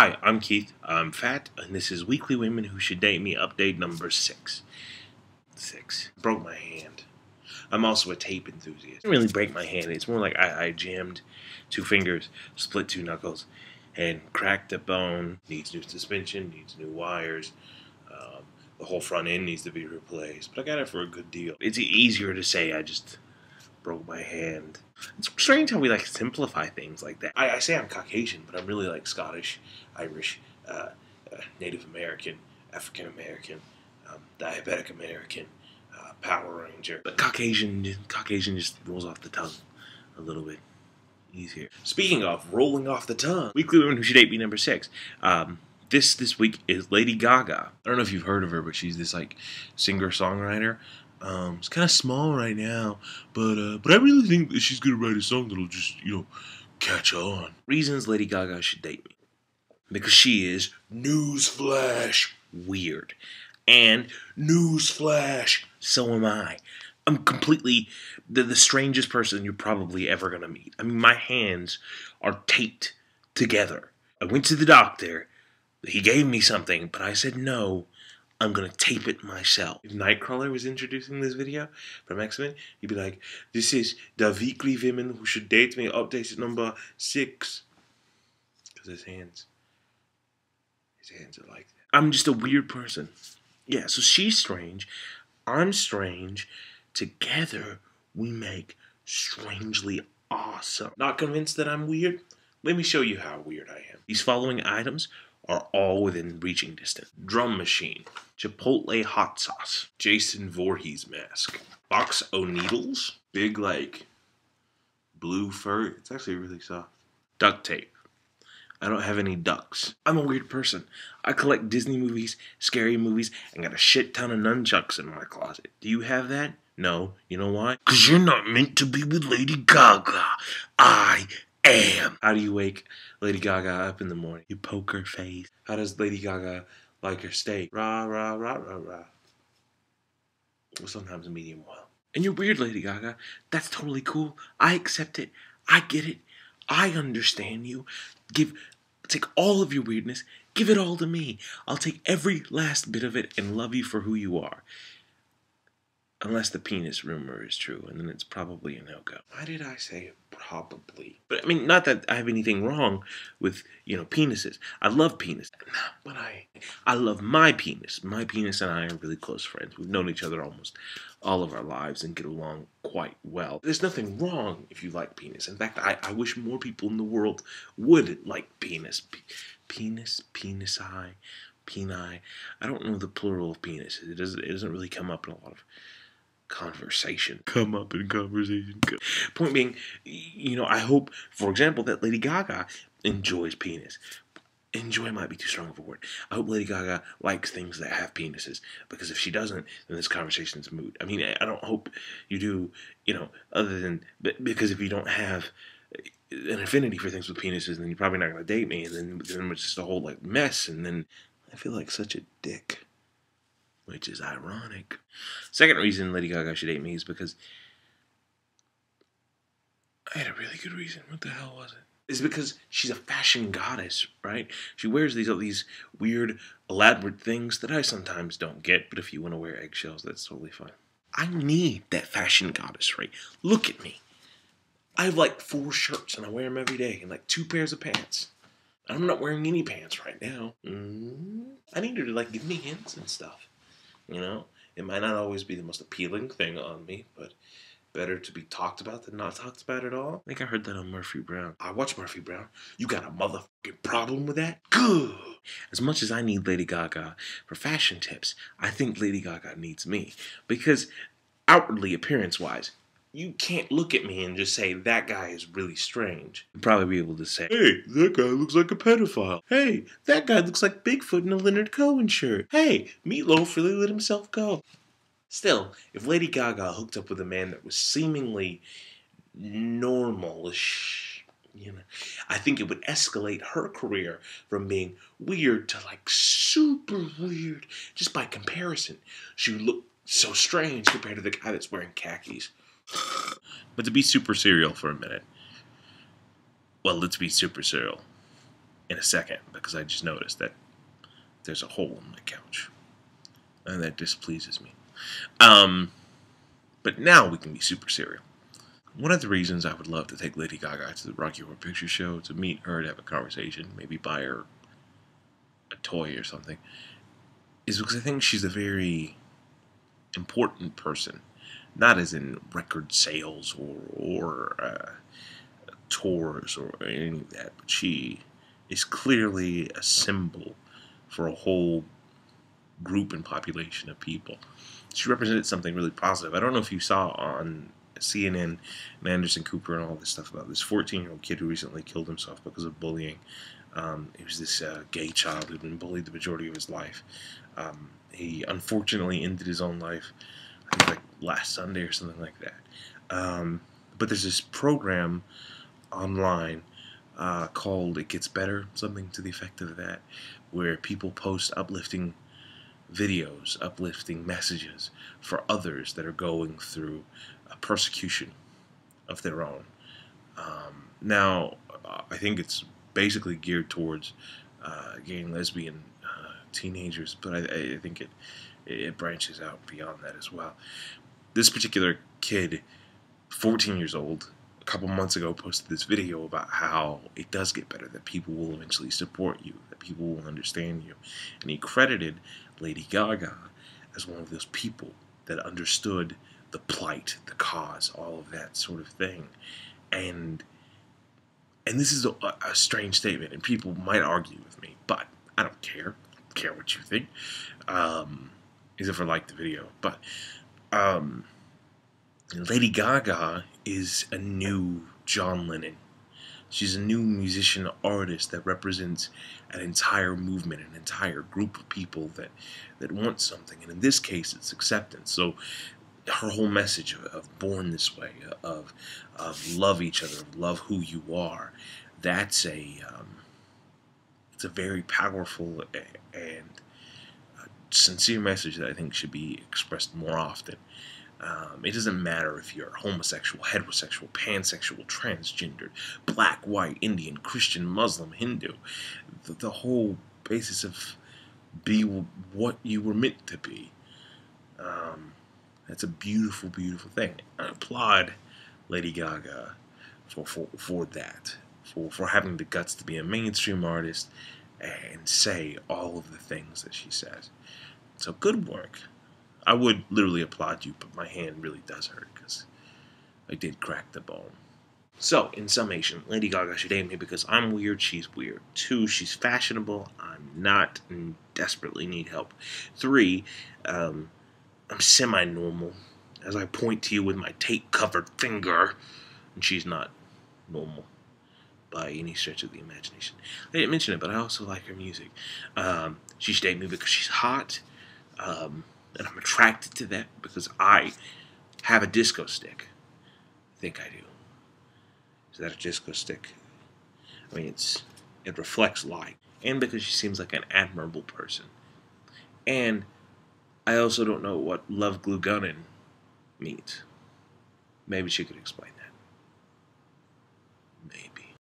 Hi, I'm Keith. I'm fat, and this is Weekly Women Who Should Date Me update number 6. Broke my hand. I'm also a tape enthusiast. I didn't really break my hand. It's more like I jammed 2 fingers, split 2 knuckles, and cracked a bone. Needs new suspension, needs new wires. The whole front end needs to be replaced. But I got it for a good deal. It's easier to say I just broke my hand. It's strange how we simplify things like that. I say I'm Caucasian, but I'm really Scottish, Irish, Native American, African American, diabetic American, Power Ranger. But Caucasian just rolls off the tongue a little bit easier. Speaking of rolling off the tongue, Weekly Women Who Should Date Me number 6. This week is Lady Gaga. I don't know if you've heard of her, but she's this singer-songwriter. It's kind of small right now, but I really think that she's gonna write a song that'll just, catch on. Reasons Lady Gaga should date me. Because she is, newsflash, weird. And, newsflash, so am I. I'm completely the strangest person you're probably ever gonna meet. I mean, my hands are taped together. I went to the doctor. He gave me something, but I said no. I'm gonna tape it myself. If Nightcrawler was introducing this video from X-Men, he'd be like, "This is the Weekly Women Who Should Date Me update number 6." Because his hands are like that. I'm just a weird person. Yeah, so she's strange. I'm strange. Together, we make strangely awesome. Not convinced that I'm weird? Let me show you how weird I am. These following items are all within reaching distance. Drum machine, Chipotle hot sauce, Jason Voorhees mask, box o' needles, big blue fur. It's actually really soft. Duct tape. I don't have any ducks. I'm a weird person. I collect Disney movies, scary movies, and got a shit ton of nunchucks in my closet. Do you have that? No. You know why? Because you're not meant to be with Lady Gaga. I am. How do you wake Lady Gaga up in the morning? You poke her face. How does Lady Gaga like her steak? Rah, rah, rah, rah, rah. Well, sometimes medium well. And you're weird, Lady Gaga. That's totally cool. I accept it. I get it. I understand you. Take all of your weirdness. Give it all to me. I'll take every last bit of it and love you for who you are. Unless the penis rumor is true, and then it's probably a no-go. Why did I say probably? But I mean, not that I have anything wrong with, penises. I love penises. But I love my penis. My penis and I are really close friends. We've known each other almost all of our lives and get along quite well. There's nothing wrong if you like penis. In fact, I wish more people in the world would like penis. Penis, penisi, peni. I don't know the plural of penis. It doesn't really come up in a lot of conversation. Point being, I hope, for example, that Lady Gaga enjoys penis. Enjoy might be too strong of a word. I hope Lady Gaga likes things that have penises, because if she doesn't, then this conversation's moot. I mean, I don't hope you do, other than, because if you don't have an affinity for things with penises, then you're probably not going to date me, and then it's just a whole, mess, and then I feel like such a dick. Which is ironic. Second reason Lady Gaga should date me is because I had a really good reason. What the hell was it? It's because she's a fashion goddess, right? She wears these weird, elaborate things that I sometimes don't get, but if you want to wear eggshells, that's totally fine. I need that fashion goddess, right? Look at me. I have 4 shirts, and I wear them every day, and 2 pairs of pants. I'm not wearing any pants right now. I need her to give me hints and stuff. It might not always be the most appealing thing on me, but better to be talked about than not talked about at all. I think I heard that on Murphy Brown. I watch Murphy Brown. You got a motherfucking problem with that? Good. As much as I need Lady Gaga for fashion tips, I think Lady Gaga needs me. Because outwardly, appearance-wise, you can't look at me and just say, that guy is really strange. You'd probably be able to say, hey, that guy looks like a pedophile. Hey, that guy looks like Bigfoot in a Leonard Cohen shirt. Hey, Meatloaf really let himself go. Still, if Lady Gaga hooked up with a man that was seemingly normalish, I think it would escalate her career from being weird to super weird. Just by comparison, she would look so strange compared to the guy that's wearing khakis. But to be super serial for a minute. Well, let's be super serial. in a second because I just noticed that there's a hole in my couch. And that displeases me. But now we can be super serious. One of the reasons I would love to take Lady Gaga to the Rocky Horror Picture Show, to meet her, to have a conversation, maybe buy her a toy or something, is because I think she's a very important person. Not as in record sales or tours or any of that, but she is clearly a symbol for a whole group and population of people. She represented something really positive. I don't know if you saw on CNN and Anderson Cooper and all this stuff about this 14-year-old kid who recently killed himself because of bullying. He was this gay child who'd been bullied the majority of his life. He unfortunately ended his own life, I think, like last Sunday or something like that. But there's this program online called It Gets Better, something to the effect of that, where people post uplifting videos, uplifting messages for others that are going through a persecution of their own. Now, I think it's basically geared towards gay and lesbian teenagers, but I think it branches out beyond that as well. This particular kid, 14 years old, a couple months ago posted this video about how it does get better, that people will eventually support you, that people will understand you. And he credited Lady Gaga as one of those people that understood the plight, the cause, all of that sort of thing. And this is a strange statement, and people might argue with me, but I don't care. I don't care what you think. Except for like the video. But Lady Gaga is a new John Lennon. She's a new musician artist that represents an entire movement, an entire group of people that want something. And in this case, it's acceptance. So her whole message of born this way, of love each other, of love who you are, that's it's a very powerful and sincere message that I think should be expressed more often. It doesn't matter if you're homosexual, heterosexual, pansexual, transgendered, black, white, Indian, Christian, Muslim, Hindu. The whole basis of be what you were meant to be. That's a beautiful, beautiful thing. I applaud Lady Gaga for that, for having the guts to be a mainstream artist and say all of the things that she says. So good work. I would literally applaud you, but my hand really does hurt because I did crack the bone. So, in summation, Lady Gaga should hate me because I'm weird, she's weird. 2, she's fashionable, I'm not, and desperately need help. 3, I'm semi-normal, as I point to you with my tape-covered finger, and she's not normal by any stretch of the imagination. I didn't mention it, but I also like her music. She should hate me because she's hot, and I'm attracted to that because I have a disco stick. I think I do. Is that a disco stick? I mean, it reflects light. And because she seems like an admirable person. And I also don't know what love glue gunning means. Maybe she could explain that. Maybe.